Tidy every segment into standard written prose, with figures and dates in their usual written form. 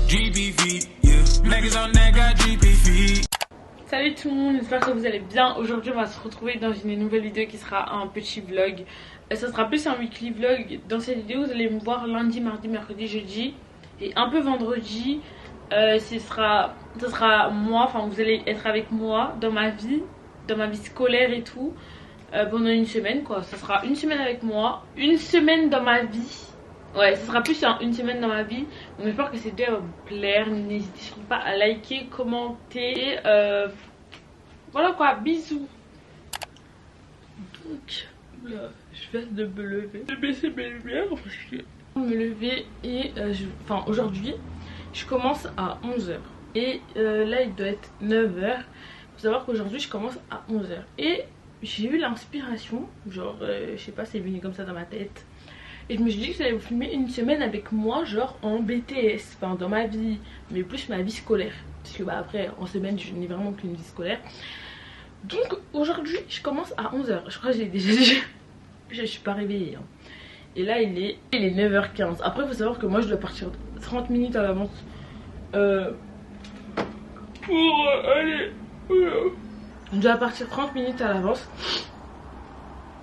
Salut tout le monde, j'espère que vous allez bien. Aujourd'hui on va se retrouver dans une nouvelle vidéo qui sera un petit vlog. Ça sera plus un weekly vlog. Dans cette vidéo vous allez me voir lundi, mardi, mercredi, jeudi et un peu vendredi. Ce sera moi, enfin vous allez être avec moi dans ma vie scolaire et tout pendant une semaine quoi. Ça sera une semaine avec moi, une semaine dans ma vie. Ouais, ça sera plus une semaine dans ma vie. Donc j'espère que cette vidéo va vous plaire. N'hésitez surtout pas à liker, commenter. Voilà quoi, bisous. Donc là, je viens de me lever. Je vais baisser mes lumières parce que je vais me lever et enfin aujourd'hui je commence à 11 h. Et là il doit être 9 h. Faut savoir qu'aujourd'hui je commence à 11 h. Et j'ai eu l'inspiration, genre je sais pas, c'est venu comme ça dans ma tête. Et je me suis dit que j'allais vous filmer une semaine avec moi, genre en BTS, enfin dans ma vie, mais plus ma vie scolaire. Parce que bah après, en semaine, je n'ai vraiment qu'une vie scolaire. Donc aujourd'hui, je commence à 11 h. Je crois que j'ai déjà dit, je suis pas réveillée. Hein. Et là, il est 9 h 15. Après, il faut savoir que moi, je dois partir 30 minutes à l'avance. Pour aller... Je dois partir 30 minutes à l'avance.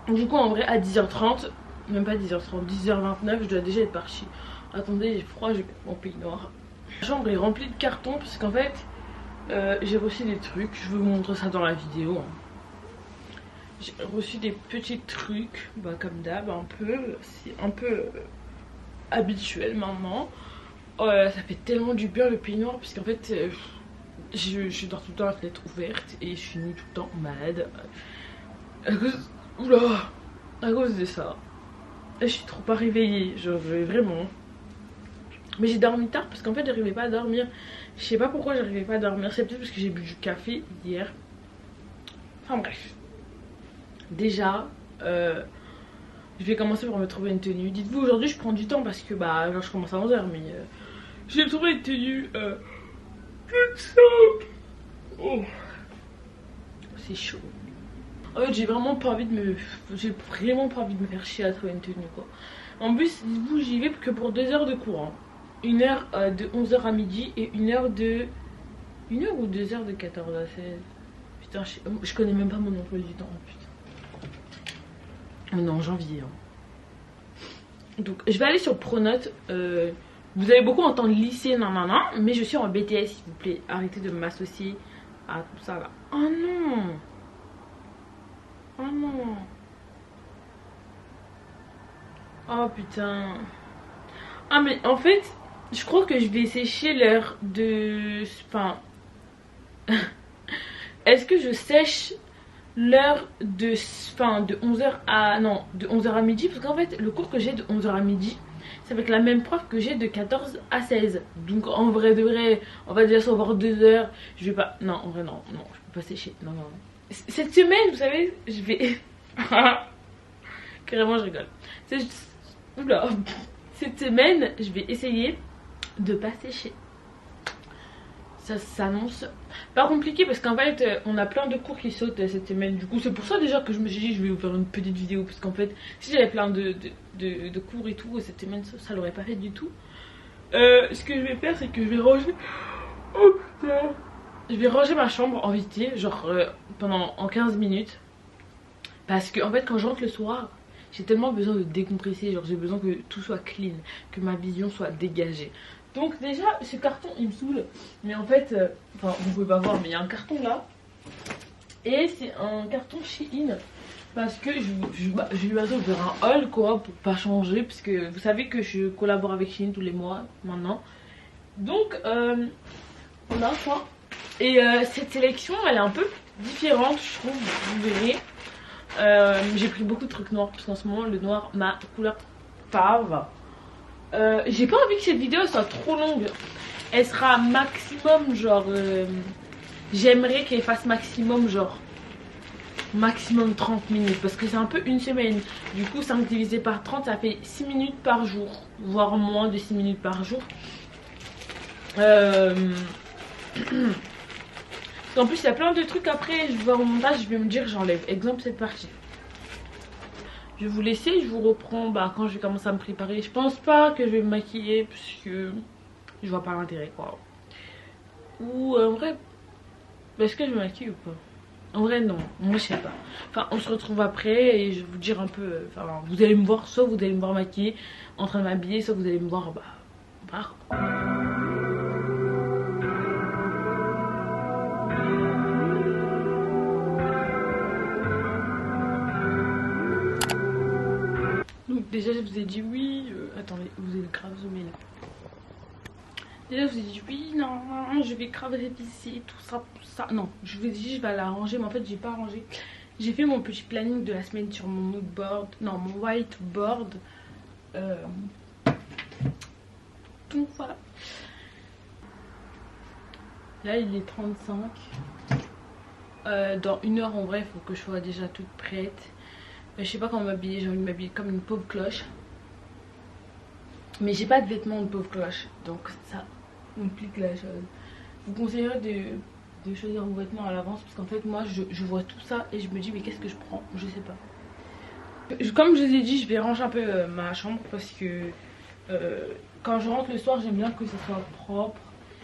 Du coup, en vrai, à 10h30... Même pas 10h30, 10h29, je dois déjà être partie. Attendez, j'ai froid, je vais mettre mon peignoir. La chambre est remplie de cartons parce qu'en fait, j'ai reçu des trucs. Je vais vous montrer ça dans la vidéo. Hein. J'ai reçu des petits trucs, bah, comme d'hab, c'est un peu habituel maintenant. Ça fait tellement du bien le peignoir parce qu'en fait, je dors tout le temps la fenêtre ouverte et je suis tout le temps malade. À cause de ça. Je suis trop pas réveillée, genre vraiment. Mais j'ai dormi tard parce qu'en fait j'arrivais pas à dormir. Je sais pas pourquoi j'arrivais pas à dormir. C'est peut-être parce que j'ai bu du café hier. Enfin bref. Déjà, je vais commencer par me trouver une tenue. Dites-vous, aujourd'hui je prends du temps parce que bah genre, je commence à 11 h. Mais j'ai trouvé une tenue toute simple. Oh, c'est chaud. En fait j'ai vraiment pas envie de me faire chier à trouver une tenue quoi. En plus dites-vous, j'y vais que pour 2 heures de cours hein. 1 heure de 11 h à midi et 1 heure ou 2 heures de 14 à 16. Putain je connais même pas mon emploi du temps. Putain. On est en janvier hein. Donc je vais aller sur Pronote. Vous allez beaucoup entendre lycée nanana, mais je suis en BTS s'il vous plaît. Arrêtez de m'associer à tout ça là. Oh non. Oh non. Oh putain. Ah mais en fait, je crois que je vais sécher l'heure de... Enfin... Est-ce que je sèche l'heure de... Enfin de 11 h à... Non, de 11 h à midi. Parce qu'en fait, le cours que j'ai de 11 h à midi, c'est avec la même prof que j'ai de 14 à 16. Donc en vrai de vrai, on va déjà savoir 2 heures. Je vais pas... Non, en vrai non, je peux pas sécher. Non. Cette semaine, vous savez, je vais... Carrément, je rigole. Oula. Cette semaine, je vais essayer de pas sécher. Ça s'annonce pas compliqué parce qu'en fait, on a plein de cours qui sautent cette semaine. Du coup, c'est pour ça déjà que je me suis dit, je vais vous faire une petite vidéo. Parce qu'en fait, si j'avais plein de cours et tout, cette semaine, ça l'aurait pas fait du tout. Ce que je vais faire, c'est que je vais ranger... Oh putain. Je vais ranger ma chambre en vite, genre en 15 minutes. Parce que en fait quand je rentre le soir, j'ai tellement besoin de décompresser. Genre j'ai besoin que tout soit clean, que ma vision soit dégagée. Donc déjà ce carton il me saoule. Mais en fait, enfin vous pouvez pas voir mais il y a un carton là. Et c'est un carton Shein. Parce que je vais bientôt faire un haul quoi pour pas changer. Parce que vous savez que je collabore avec Shein tous les mois maintenant. Donc voilà quoi. Et cette sélection elle est un peu différente je trouve, vous verrez. J'ai pris beaucoup de trucs noirs parce qu'en ce moment le noir ma couleur fave. J'ai pas envie que cette vidéo soit trop longue. Elle sera maximum genre j'aimerais qu'elle fasse maximum 30 minutes parce que c'est un peu une semaine. Du coup 5 divisé par 30 ça fait 6 minutes par jour, voire moins de 6 minutes par jour. En plus il y a plein de trucs après, je vais voir au montage, je vais me dire j'enlève. Exemple cette partie. Je vais vous laisser, je vous reprends quand je vais commencer à me préparer. Je pense pas que je vais me maquiller parce que je vois pas l'intérêt quoi. Ou en vrai, est-ce que je me maquille ou pas? En vrai non, moi je sais pas. Enfin on se retrouve après et je vais vous dire un peu, enfin vous allez me voir, soit vous allez me voir maquillée en train de m'habiller, soit vous allez me voir bah. Donc déjà je vous ai dit oui, attendez, vous avez grave zoomé là. Déjà je vous ai dit oui, non, je vais grave réviser tout ça, tout ça. Non, je vous ai dit je vais l'arranger, mais en fait j'ai pas arrangé. J'ai fait mon petit planning de la semaine sur mon moodboard, non mon whiteboard. Donc voilà. Là il est 35. Dans 1 heure en vrai il faut que je sois déjà toute prête. Je sais pas comment m'habiller, j'ai envie de m'habiller comme une pauvre cloche. Mais j'ai pas de vêtements de pauvre cloche, donc ça complique la chose. Je vous conseillerais de choisir vos vêtements à l'avance parce qu'en fait moi je vois tout ça et je me dis mais qu'est-ce que je prends, je sais pas. Comme je vous ai dit, je vais ranger un peu ma chambre parce que quand je rentre le soir j'aime bien que ça soit propre.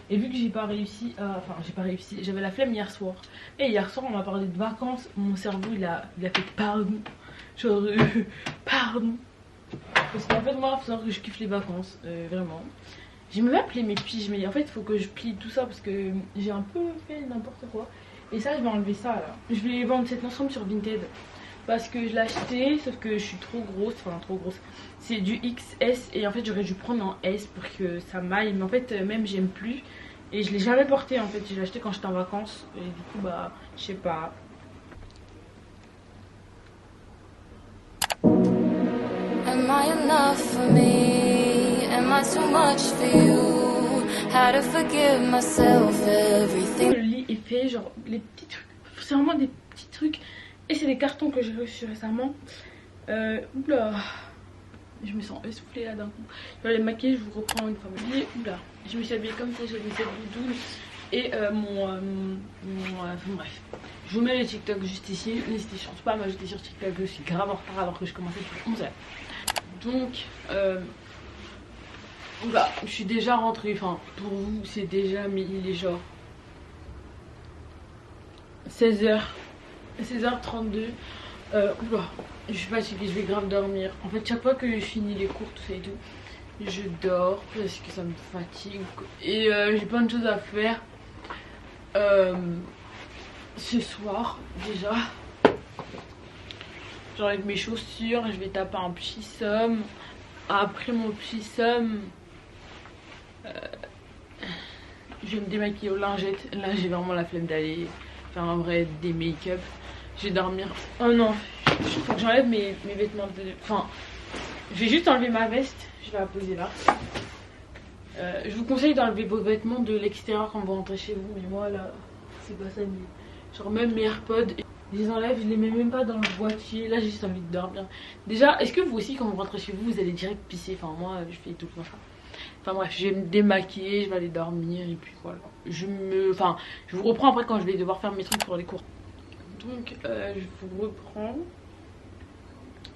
Et vu que j'ai pas réussi à... Enfin j'ai pas réussi, j'avais la flemme hier soir. Et hier soir on m'a parlé de vacances, mon cerveau il a fait pardon. Genre pardon. Parce qu'en fait moi il faut savoir que je kiffe les vacances, vraiment. J'ai même appelé mes piges, mais en fait il faut que je plie tout ça parce que j'ai un peu fait n'importe quoi. Et ça je vais enlever ça là. Je vais vendre cet ensemble sur Vinted. Parce que je l'ai acheté, sauf que je suis trop grosse, enfin trop grosse. C'est du XS et en fait j'aurais dû prendre en S pour que ça m'aille. Mais en fait même j'aime plus. Et je l'ai jamais porté en fait, je l'ai acheté quand j'étais en vacances. Et du coup bah je sais pas. Am I enough for me? Am I too much for you? How to forgive myself everything. Le lit est fait, genre les petits trucs, c'est vraiment des petits trucs. Et c'est des cartons que j'ai reçus récemment. Oula, je me sens essoufflée là d'un coup. Je vais aller maquiller, je vous reprends une fois maquillée. Oula, je me suis habillée comme ça, j'ai mis cette doudoune. Et bref, je vous mets les TikTok juste ici. N'hésitez surtout pas à m'ajouter sur TikTok, je suis grave en retard alors que je commençais depuis 11h. Donc, oula, je suis déjà rentrée. Enfin, pour vous, c'est déjà, mais il est genre 16h. 16h32. Oula, je suis fatiguée, je vais grave dormir. En fait, chaque fois que je finis les cours, tout ça et tout, je dors parce que ça me fatigue. Et j'ai plein de choses à faire. Ce soir, déjà, j'enlève mes chaussures, je vais taper un petit somme. Après mon petit somme, je vais me démaquiller aux lingettes. Là, j'ai vraiment la flemme d'aller faire un vrai des make-up. Je vais dormir. Oh non, il faut que j'enlève mes vêtements de... Enfin, je vais juste enlever ma veste. Je vais la poser là. Je vous conseille d'enlever vos vêtements de l'extérieur quand vous rentrez chez vous. Mais moi là, c'est pas ça. Mais... genre même mes AirPods, je les enlève, je les mets même pas dans le boîtier. Là j'ai juste envie de dormir. Déjà, est-ce que vous aussi quand vous rentrez chez vous, vous allez direct pisser? Enfin moi, je fais tout le temps ça. Enfin bref, je vais me démaquiller, je vais aller dormir et puis voilà. Je vous reprends après quand je vais devoir faire mes trucs pour les cours. Donc je vous reprends.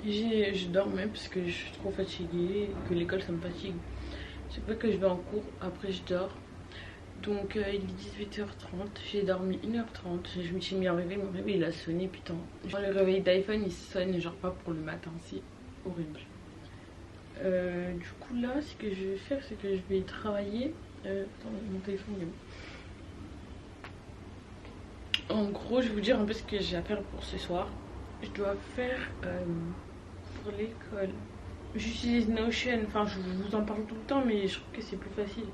Je dormais parce que je suis trop fatiguée, que l'école ça me fatigue. C'est pas que je vais en cours, après je dors. Donc il est 18h30, j'ai dormi 1h30, je me suis mis à réveiller, mon réveil il a sonné putain. Le réveil d'iPhone il sonne genre pas pour le matin, c'est horrible. Du coup là ce que je vais faire c'est que je vais travailler. Attends, mon téléphone il est où? En gros je vais vous dire un peu ce que j'ai à faire pour ce soir. Je dois faire pour l'école. J'utilise Notion, enfin je vous en parle tout le temps mais je trouve que c'est plus facile.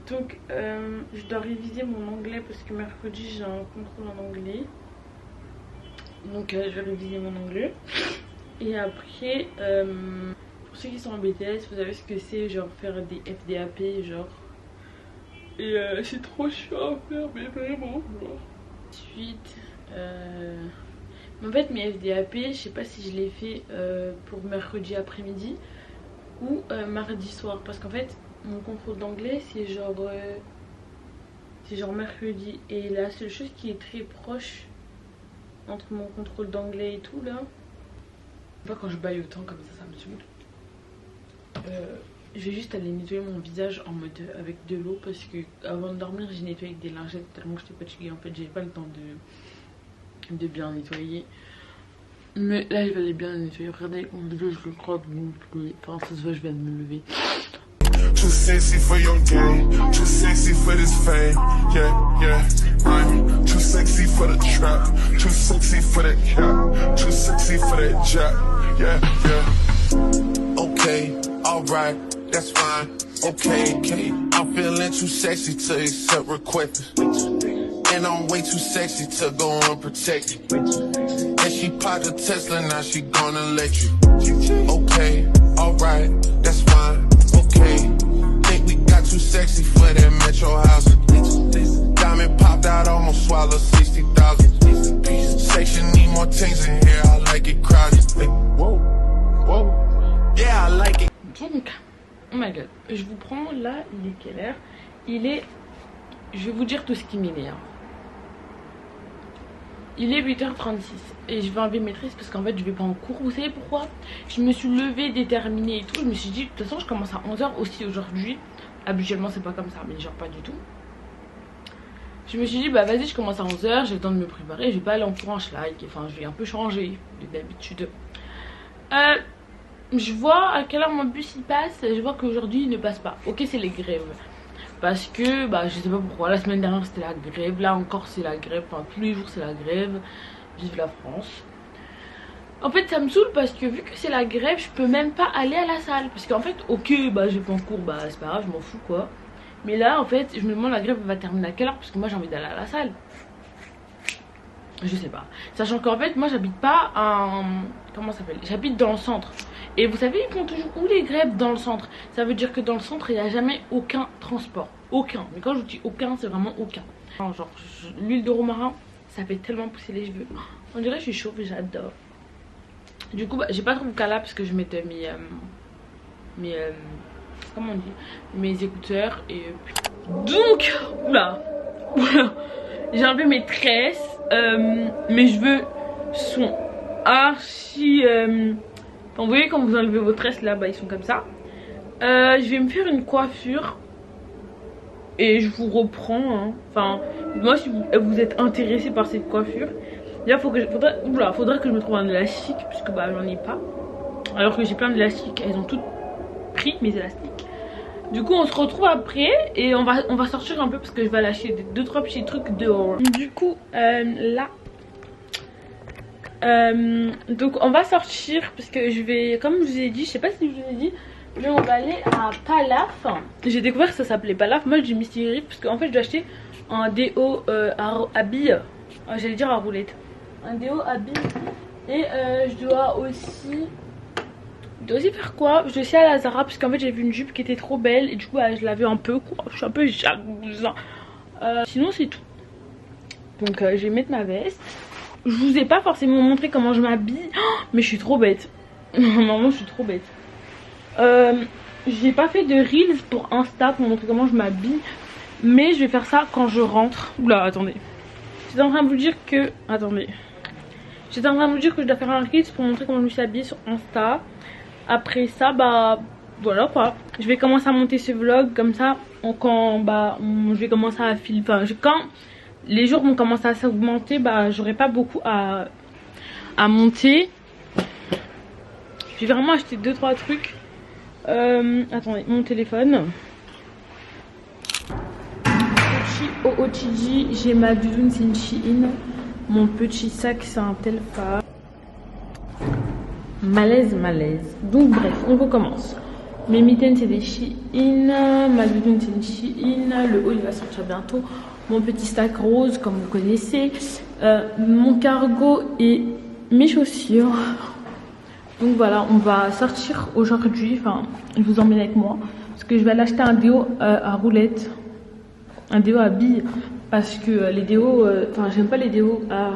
Donc je dois réviser mon anglais parce que mercredi j'ai un contrôle en anglais. Donc je vais réviser mon anglais. Et après, pour ceux qui sont en BTS, vous savez ce que c'est, genre faire des FDAP, genre. Et c'est trop chiant à faire, mais vraiment. Genre. Ensuite, en fait mes FDAP, je sais pas si je les fais pour mercredi après-midi ou mardi soir. Parce qu'en fait, mon contrôle d'anglais c'est genre mercredi. Et la seule chose qui est très proche entre mon contrôle d'anglais et tout là, pas quand je baille autant comme ça me saoule. je vais juste aller nettoyer mon visage en mode avec de l'eau parce que avant de dormir j'ai nettoyé avec des lingettes tellement que j'étais fatiguée. En fait j'avais pas le temps de bien nettoyer. Mais là il fallait bien nettoyer. Regardez mon visage, je le croque gonflé. Enfin ça se voit, je viens de me lever. Too sexy for your game, too sexy for this fame. Yeah, yeah, I'm too sexy for the trap, too sexy for that cap, too sexy for that jack. Yeah, yeah. Okay, alright, that's fine. Okay, okay, I'm feeling too sexy to accept requests, and I'm way too sexy to go unprotected. And she popped a Tesla, now she gonna let you. Okay, alright, that's fine. Okay. Too sexy for that metro house. Diamond popped out, almost swallowed 60,000 pieces. Section need more things in here, I like it crowded. Whoa, whoa, yeah, I like it. Donc, oh my god, je vous prends là, il est quelle heure? Il est, je vais vous dire tout ce qui m'énerve. Il est 8h36 et je vais enlever mes tresses parce qu'en fait je vais pas en cours. Vous savez pourquoi? Je me suis levée déterminée et tout. Je me suis dit de toute façon je commence à 11h aussi aujourd'hui. Habituellement c'est pas comme ça mais genre pas du tout. Je me suis dit bah vas-y je commence à 11h, j'ai le temps de me préparer. Je vais pas aller en cours en schlag. Enfin je vais un peu changer d'habitude. Je vois à quelle heure mon bus il passe. Je vois qu'aujourd'hui il ne passe pas. Ok c'est les grèves. Parce que bah je sais pas pourquoi, la semaine dernière c'était la grève, là encore c'est la grève, enfin tous les jours c'est la grève. Vive la France. En fait ça me saoule parce que vu que c'est la grève je peux même pas aller à la salle. Parce qu'en fait ok bah je vais pas en cours, bah c'est pas grave, je m'en fous quoi. Mais là en fait je me demande la grève va terminer à quelle heure parce que moi j'ai envie d'aller à la salle. Je sais pas. Sachant qu'en fait moi j'habite pas en... Comment ça s'appelle? J'habite dans le centre. Et vous savez ils font toujours où les grèves dans le centre? Ça veut dire que dans le centre il n'y a jamais aucun transport. Aucun. Mais quand je vous dis aucun c'est vraiment aucun. Genre l'huile de romarin ça fait tellement pousser les cheveux. On dirait que je suis chauve, j'adore. Du coup bah, j'ai pas trop de cas là parce que je mettais mes comment on dit? Mes écouteurs et donc oula voilà. J'ai enlevé mes tresses. Mes cheveux sont archi enfin, vous voyez quand vous enlevez vos tresses là bah ils sont comme ça. Je vais me faire une coiffure et je vous reprends hein. Enfin moi si vous êtes intéressé par cette coiffure là faudrait que je me trouve un élastique puisque bah j'en ai pas alors que j'ai plein d'élastiques, elles ont toutes pris mes élastiques. Du coup on se retrouve après et on va sortir un peu parce que je vais lâcher 2-3 petits trucs dehors. Du coup là donc on va sortir parce que je vais, comme je vous ai dit, je sais pas si je vous ai dit, mais on va aller à Palaf. J'ai découvert que ça s'appelait Palaf. Moi j'ai mis Mysterious parce qu'en fait je dois acheter un déo à billes, j'allais dire à roulette, un déo à billes. Et je dois aussi faire quoi? Je dois aussi aller à Zara parce qu'en fait j'ai vu une jupe qui était trop belle et du coup bah, je l'avais un peu quoi. Je suis un peu jalouse. Sinon c'est tout. Donc je vais mettre ma veste. Je vous ai pas forcément montré comment je m'habille, mais je suis trop bête. Normalement je suis trop bête. J'ai pas fait de reels pour Insta pour montrer comment je m'habille, mais je vais faire ça quand je rentre. Oula attendez. J'étais en train de vous dire que... Attendez. J'étais en train de vous dire que je dois faire un reels pour montrer comment je me suis habillée sur Insta. Après ça bah voilà quoi. Je vais commencer à monter ce vlog comme ça. Quand bah je vais commencer à filmer. Enfin quand les jours vont commencer à s'augmenter bah j'aurai pas beaucoup à monter. J'ai vraiment acheté 2-3 trucs. Attendez mon téléphone. Au OTG j'ai ma doudoune, c'est une Shein. Mon petit sac c'est un Telfar. Malaise. Donc bref on recommence. Mes mitaines c'est des Shein. Ma doudoune c'est une Shein. Le haut il va sortir bientôt. Mon petit sac rose comme vous connaissez. Mon cargo et mes chaussures. Donc voilà on va sortir aujourd'hui. Enfin je vous emmène avec moi. Parce que je vais aller acheter un déo à roulette. Un déo à billes. Parce que les déos... Enfin j'aime pas les déos à...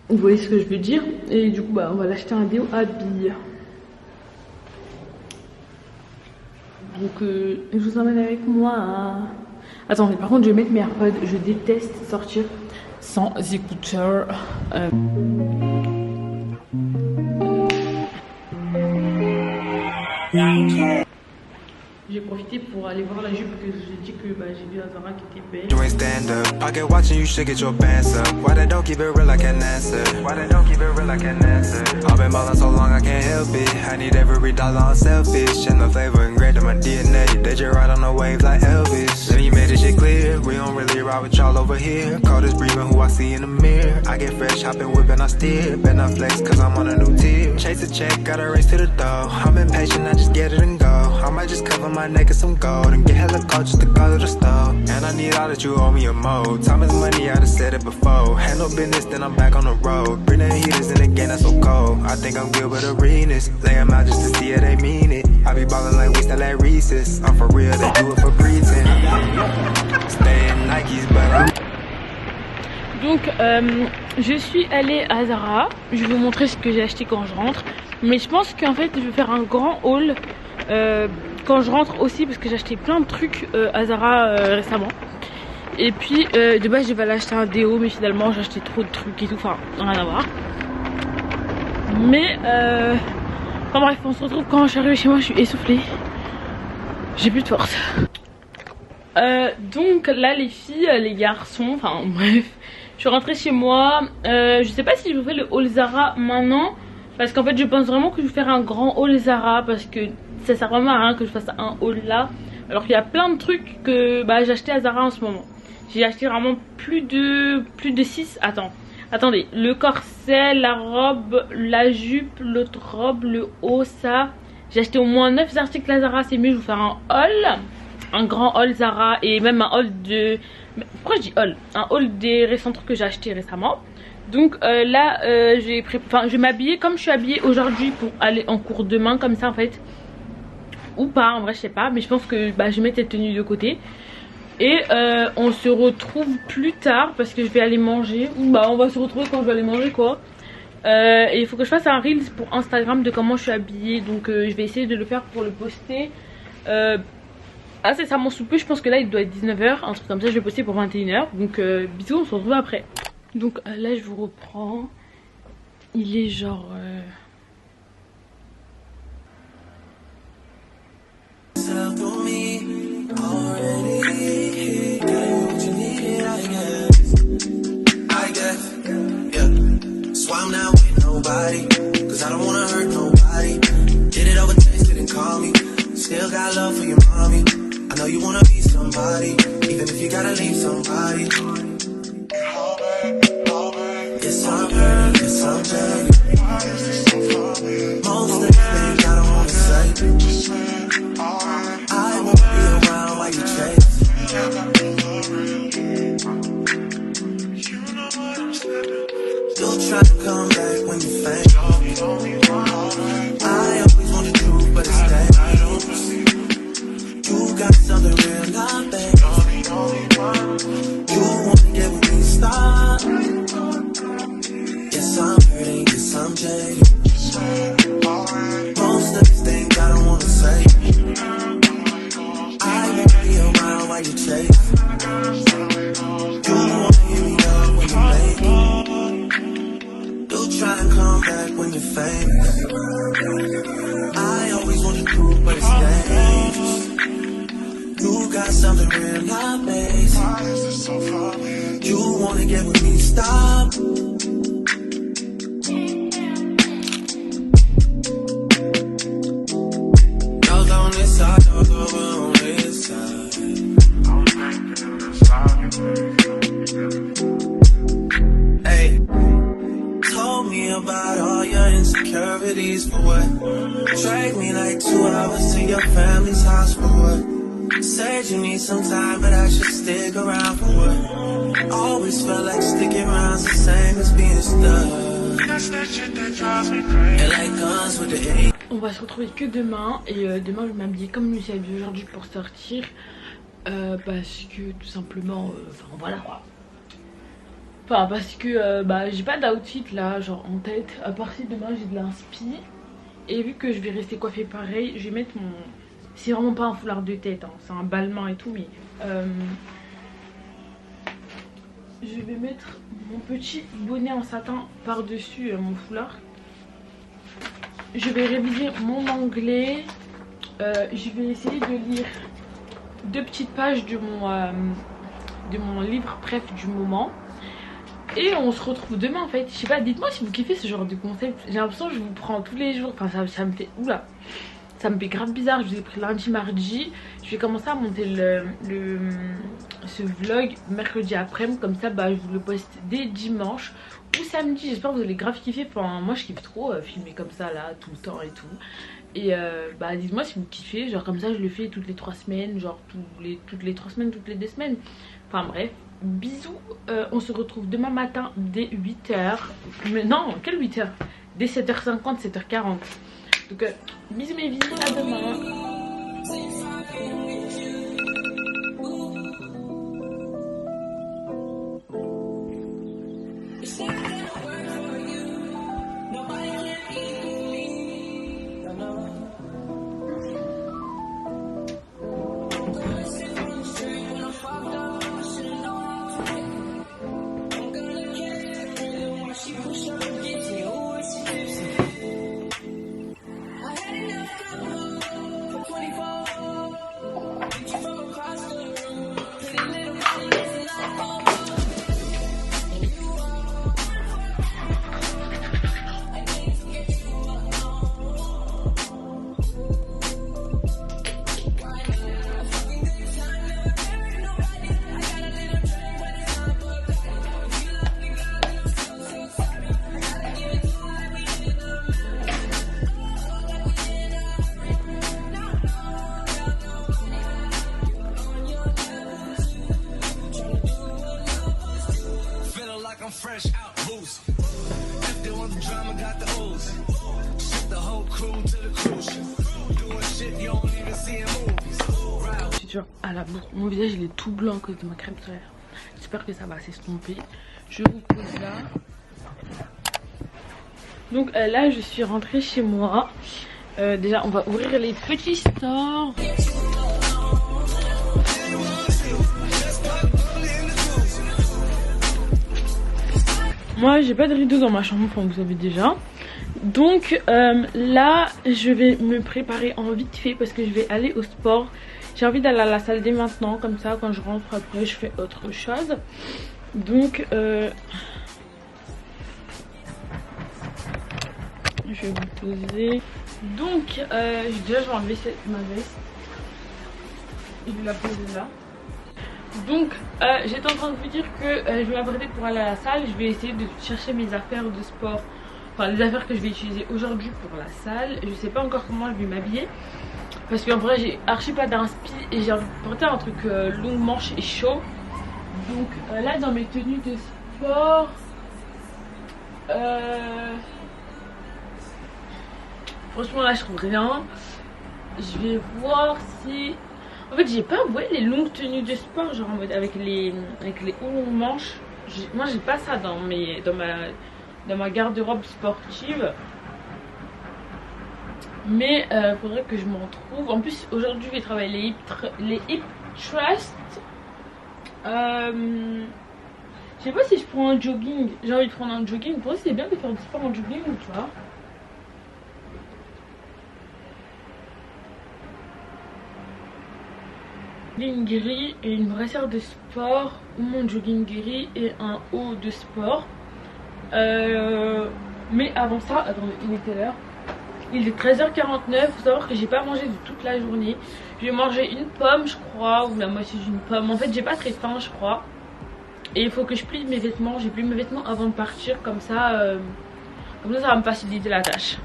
Vous voyez ce que je veux dire. Et du coup bah on va l'acheter un déo à billes. Donc je vous emmène avec moi à... Attendez par contre je vais mettre mes AirPods. Je déteste sortir sans écouteurs. J'ai profité pour aller voir la jupe que j'ai dit que j'ai vu à Zara qui était belle. You ain't stand up. Pocket watching, you should get your pants up. Why they don't keep it real, I can't answer. Why they don't keep it real, I can't answer. I've been ballin' so long, I can't help it. I need every dollar, I'm selfish. And the flavor engraved in my DNA. They just ride on the wave like Elvis. Then you made this shit clear. We don't really ride with y'all over here. Coldest breathing, who I see in the mirror. I get fresh, hopping, whipping, I steer. Been I flex, cause I'm on a new tier. Chase a check, gotta race to the door. I'm impatient, I just get it and go. I might just cover my neck in some gold and get hella cold just to go to the store. And I need all that you owe me a mo. Time is money, I done said it before. Handle business, then I'm back on the road. Bring the heaters in again, that's so cold. I think I'm good with arenas. Lay them out just to see if they mean it. I be ballin' like we still at Reese's. I'm for real, they do it for pretend. Stay in Nikes, but Donc je suis allée à Zara. Je vais vous montrer ce que j'ai acheté quand je rentre. Mais je pense qu'en fait je vais faire un grand haul quand je rentre aussi, parce que j'ai acheté plein de trucs à Zara récemment. Et puis de base je devais aller acheter un déo, mais finalement j'ai acheté trop de trucs et tout, enfin rien à voir. Mais enfin bref, on se retrouve quand je suis arrivée chez moi. Je suis essoufflée, j'ai plus de force. Donc là les filles, les garçons, enfin bref, je suis rentrée chez moi. Je sais pas si je vous fais le haul Zara maintenant, parce qu'en fait je pense vraiment que je vais faire un grand haul Zara, parce que ça sert vraiment à rien que je fasse un haul là, alors qu'il y a plein de trucs que j'ai acheté à Zara en ce moment. J'ai acheté vraiment plus de 6. Attendez, le corset, la robe, la jupe, l'autre robe, le haut, ça. J'ai acheté au moins 9 articles à Zara. C'est mieux, je vais vous faire un haul, un grand haul Zara, et même un haul de... Pourquoi je dis haul? Un haul des récents trucs que j'ai acheté récemment. Donc là je vais m'habiller comme je suis habillée aujourd'hui pour aller en cours demain, comme ça en fait. Ou pas, en vrai je sais pas, mais je pense que je vais mettre cette tenue de côté. Et on se retrouve plus tard parce que je vais aller manger. Ou on va se retrouver quand je vais aller manger quoi. Et il faut que je fasse un reels pour Instagram de comment je suis habillée. Donc je vais essayer de le faire pour le poster incessamment sous peu. Je pense que là il doit être 19 h, un truc comme ça. Je vais poster pour 21 h. Donc bisous, on se retrouve après. Donc là je vous reprends. Il est genre... Why I'm not with nobody, cause I don't wanna hurt nobody. Did it over text, didn't call me. Still got love for your mommy. I know you wanna be somebody, even if you gotta leave somebody. Yes, I'm hurt, yes, I'm dead. Most of the things I don't wanna say. I won't be around while you chase. You'll try to come back when you faint. I always want the truth, but it's dangerous. You got something real, not bad. You wanna get with me, stop. Yes, I'm hurting, yes, I'm jaded. Most of these things I don't wanna say. I won't be around while you chase. You wanna hear me up when you make it. Try to come back when you're famous. I always want the truth, but it's dangerous. You got something real, not basic. You wanna get with me, stop. Those on this side, those over on this side. Hey. Told me about all your insecurities for what? Drag me like 2 hours to your family's house for what? Said you need some time, but I should stick around for what? Always felt like sticking around's the same as being stuck. That's that shit that drives me crazy. And like guns with the A. On va se retrouver que demain. Et demain je vais m'habiller comme je me suis habillée aujourd'hui pour sortir. Parce que tout simplement, enfin voilà quoi. Enfin parce que j'ai pas d'outfit là genre en tête, à part si demain j'ai de l'inspi. Et vu que je vais rester coiffée pareil, je vais mettre mon... C'est vraiment pas un foulard de tête hein, c'est un balmain et tout, mais je vais mettre mon petit bonnet en satin par dessus mon foulard. Je vais réviser mon anglais je vais essayer de lire 2 petites pages de mon livre préf du moment. Et on se retrouve demain en fait. Je sais pas, dites-moi si vous kiffez ce genre de concept. J'ai l'impression que je vous prends tous les jours. Enfin ça me fait... Oula, ça me fait grave bizarre. Je vous ai pris lundi, mardi. Je vais commencer à monter ce vlog mercredi après-midi. Comme ça bah, je vous le poste dès dimanche ou samedi. J'espère que vous allez grave kiffer. Enfin moi je kiffe trop filmer comme ça là tout le temps et tout. Et bah dites-moi si vous kiffez. Genre comme ça je le fais toutes les 3 semaines. Genre toutes les 3 semaines, toutes les 2 semaines. Enfin bref. Bisous, on se retrouve demain matin dès 8h. Mais non, quelle 8h? Dès 7h50, 7h40. Donc bisous mes bisous, à demain. Fresh out boost. If they want the drama, got the ooze. Ship the whole crew to the cruise ship. Doing shit you don't even see in movies. Je suis toujours à la bourre. Mon visage il est tout blanc à cause de ma crème solaire. J'espère que ça va s'estomper. Je vous pose là. Donc là je suis rentrée chez moi. Déjà on va ouvrir les petits stores. Moi j'ai pas de rideau dans ma chambre, enfin vous savez déjà. Donc là je vais me préparer en vite fait parce que je vais aller au sport. J'ai envie d'aller à la salle dès maintenant, comme ça quand je rentre après je fais autre chose. Donc je vais vous poser. Donc déjà je vais enlever ma veste. Je vais la poser là. Donc j'étais en train de vous dire que je vais m'apprêter pour aller à la salle. Je vais essayer de chercher mes affaires de sport. Enfin les affaires que je vais utiliser aujourd'hui pour la salle. Je sais pas encore comment je vais m'habiller. Parce qu'en vrai j'ai archi pas d'inspi. Et j'ai envie de porter un truc longue manche et chaud. Donc là dans mes tenues de sport franchement là je trouve rien. Je vais voir si... En fait j'ai pas envoyé les longues tenues de sport, genre en mode avec les hauts longues manches. Moi j'ai pas ça dans ma garde-robe sportive. Mais faudrait que je m'en trouve. En plus aujourd'hui je vais travailler les hip thrusts. Je sais pas si je prends un jogging. J'ai envie de prendre un jogging. Pour moi c'est bien de faire du sport en jogging, tu vois. Jogging gris et une brassière de sport, ou mon jogging gris et un haut de sport. Mais avant ça, attendez, il est quelle heure? Il est 13h49. Faut savoir que j'ai pas mangé de toute la journée. J'ai mangé une pomme je crois, ou la moitié d'une pomme. En fait j'ai pas très faim je crois. Et il faut que je plie mes vêtements. J'ai plié mes vêtements avant de partir, comme ça ça va me faciliter la tâche.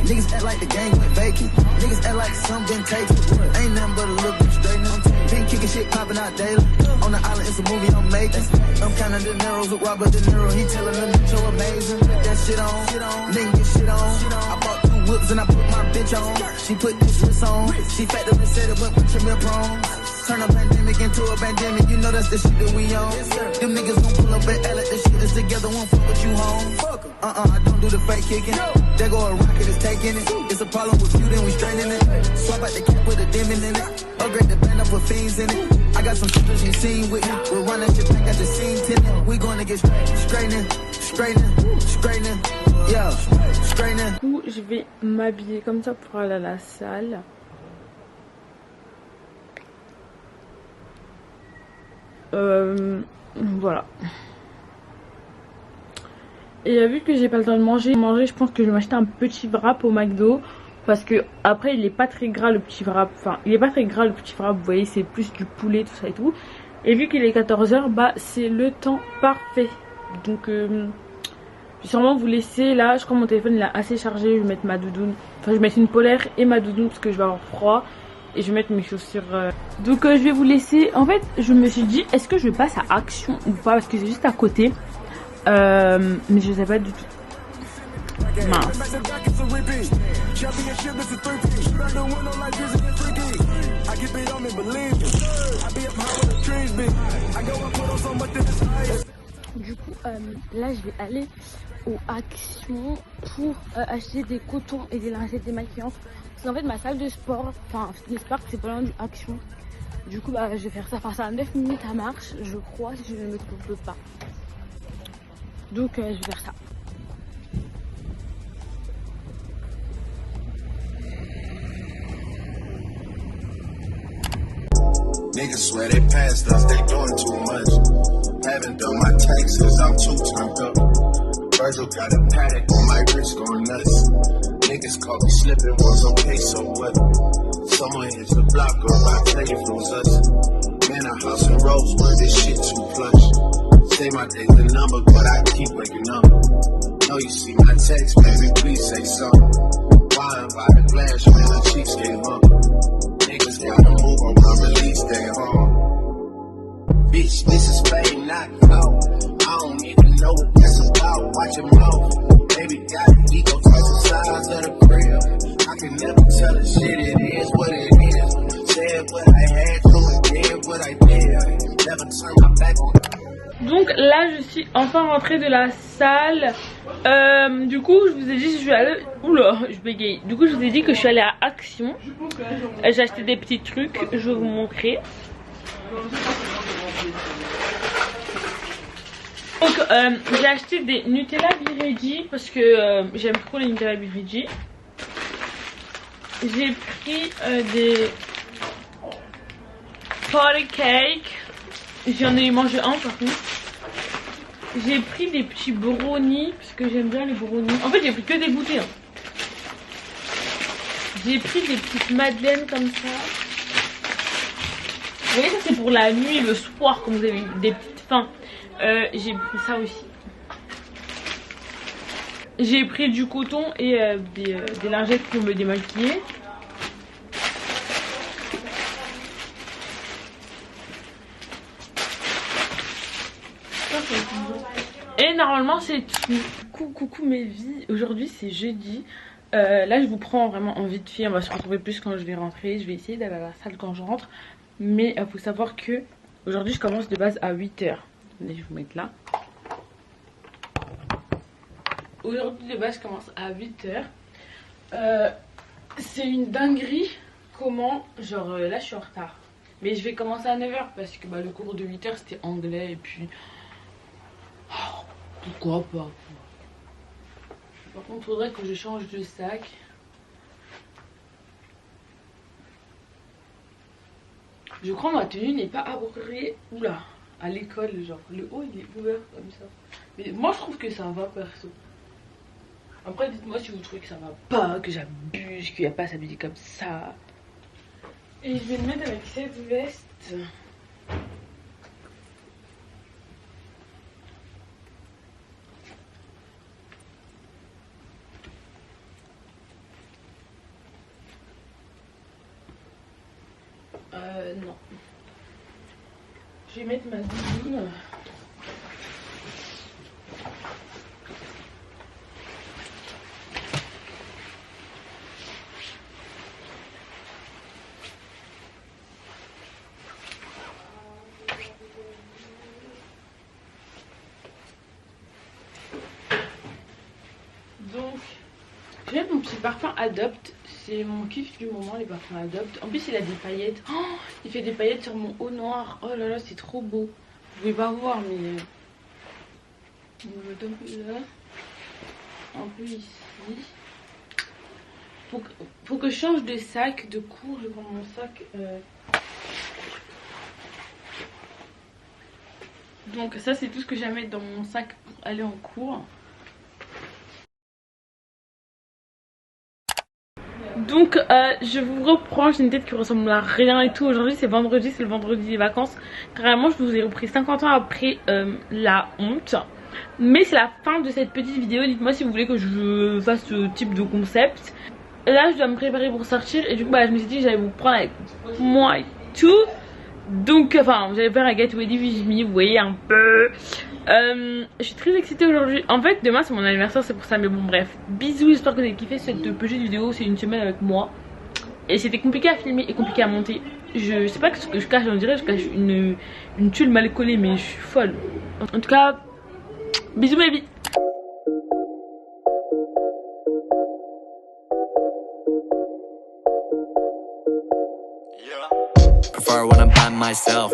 Niggas act like the gang went vacant. Niggas act like something been taken. Ain't nothing but a little bit straightening. Been kicking shit popping out daily. On the island, it's a movie I'm making. I'm counting De Niro's with Robert De Niro. He telling them so amazing. That shit on, nigga get shit on. I bought 2 whips and I put my bitch on. She put this wrist on. She fat up and said it went with your milk on. Turn a pandemic into a pandemic, you know that's the shit that we on. Them niggas gon' pull up and L at the shit that's together, won't fuck with you home. I don't do the fake kicking. There go a rocket, it's taking it. It's a problem with you, then we straighten it. Swap out the cap with a demon in it. Upgrade the band up with fiends in it. I got some sisters you seen with me. We'll run that shit back at the scene tinted. We gonna get straightening, straightening, straightening. Yeah, straightening. Du coup, je vais m'habiller comme ça pour aller à la salle. Voilà. Et vu que j'ai pas le temps de manger, je pense que je vais m'acheter un petit wrap au McDo. Parce que après il est pas très gras le petit wrap. Enfin il est pas très gras le petit wrap, vous voyez, c'est plus du poulet, tout ça et tout. Et vu qu'il est 14 h, bah c'est le temps parfait. Donc je vais sûrement vous laisser là. Je crois que mon téléphone il est assez chargé. Je vais mettre ma doudoune. Enfin je vais mettre une polaire et ma doudoune parce que je vais avoir froid. Et je vais mettre mes chaussures. Donc je vais vous laisser. En fait je me suis dit est-ce que je passe à Action ou pas, parce que c'est juste à côté. Mais je sais pas du tout. Mince. Du coup là je vais aller aux Actions pour acheter des cotons et des lingettes démaquillantes. Parce qu'en fait ma salle de sport, enfin fitness park, c'est pas loin du Action. Du coup bah je vais faire ça, enfin ça a 9 minutes à marche je crois, si je ne me trompe pas. Donc je vais faire ça. Niggas swear they passed us, they doing too much. Haven't done my taxes, I'm too turned up. Virgil got a paddock on my wrist going nuts. Niggas caught me slipping, was okay, so what? Someone hits the block up, I tell you it was us. Man, a house in Rosewood, this shit too plush. Say my day's the number, but I keep waking up. Know you see my text, baby, please say something. Wine by the glass, man, the cheapskate hump. Niggas gotta move on my release day home. Bitch, this is fame, not out. I don't even know what that's about. Watch your mouth. Baby got ego twice the size of the crib. I can never tell the shit, it is what it is. Said what I had to and did what I did. Never turn my back on. Donc là je suis enfin rentrée de la salle. Du coup je vous ai dit je suis allée. Oula je bégaye. Du coup je vous ai dit que je suis allée à Action. J'ai acheté des petits trucs, je vais vous montrer. Donc j'ai acheté des Nutella Biregi parce que j'aime trop les Nutella Biregi. J'ai pris des party cake. J'en ai mangé un par contre. J'ai pris des petits brownies parce que j'aime bien les brownies. En fait j'ai pris que des goûters. J'ai pris des petites madeleines comme ça. Vous voyez ça c'est pour la nuit, le soir quand vous avez des petites faims. J'ai pris ça aussi. J'ai pris du coton et des lingettes pour me démaquiller. Et normalement c'est tout. Coucou mes vies. Aujourd'hui c'est jeudi. Là je vous prends vraiment en vite fait. On va se retrouver plus quand je vais rentrer. Je vais essayer d'aller à la salle quand je rentre. Mais il faut savoir que aujourd'hui je commence de base à 8 h. Attendez, je vais vous mettre là. Aujourd'hui de base je commence à 8 h. C'est une dinguerie. Comment, genre là je suis en retard. Mais je vais commencer à 9 h parce que le cours de 8 h c'était anglais. Et puis pourquoi pas. Par contre il faudrait que je change de sac. Je crois que ma tenue n'est pas appropriée. Oula, à l'école, genre le haut il est ouvert comme ça. Mais moi je trouve que ça va perso. Après dites-moi si vous trouvez que ça va pas, que j'abuse, qu'il n'y a pas à s'habiller comme ça. Et je vais le mettre avec cette veste. Non. Je vais mettre ma doudoune. Après mon petit parfum Adopt, c'est mon kiff du moment, les parfums Adopt. En plus il a des paillettes, oh, il fait des paillettes sur mon haut noir. Oh là là, c'est trop beau. Vous pouvez pas voir mais on le donne là, un peu ici. Faut que je change de sac, de cours. Je prends mon sac. Donc ça c'est tout ce que j'ai à mettre dans mon sac pour aller en cours. Donc je vous reprends, j'ai une tête qui ressemble à rien et tout. Aujourd'hui c'est vendredi, c'est le vendredi des vacances. Carrément je vous ai repris 50 ans après la honte. Mais c'est la fin de cette petite vidéo. Dites-moi si vous voulez que je fasse ce type de concept. Là je dois me préparer pour sortir. Et du coup bah, je me suis dit que j'allais vous prendre avec moi et tout. Donc enfin j'allais faire un get ready with me, vous voyez un peu. Je suis très excitée aujourd'hui. En fait demain c'est mon anniversaire, c'est pour ça. Mais bon bref, bisous, j'espère que vous avez kiffé cette petite vidéo. C'est une semaine avec moi. Et c'était compliqué à filmer et compliqué à monter. Je sais pas ce que je cache, on dirait que je cache une tuile mal collée. Mais je suis folle. En tout cas, bisous mes vies. Prefer when I'm by myself.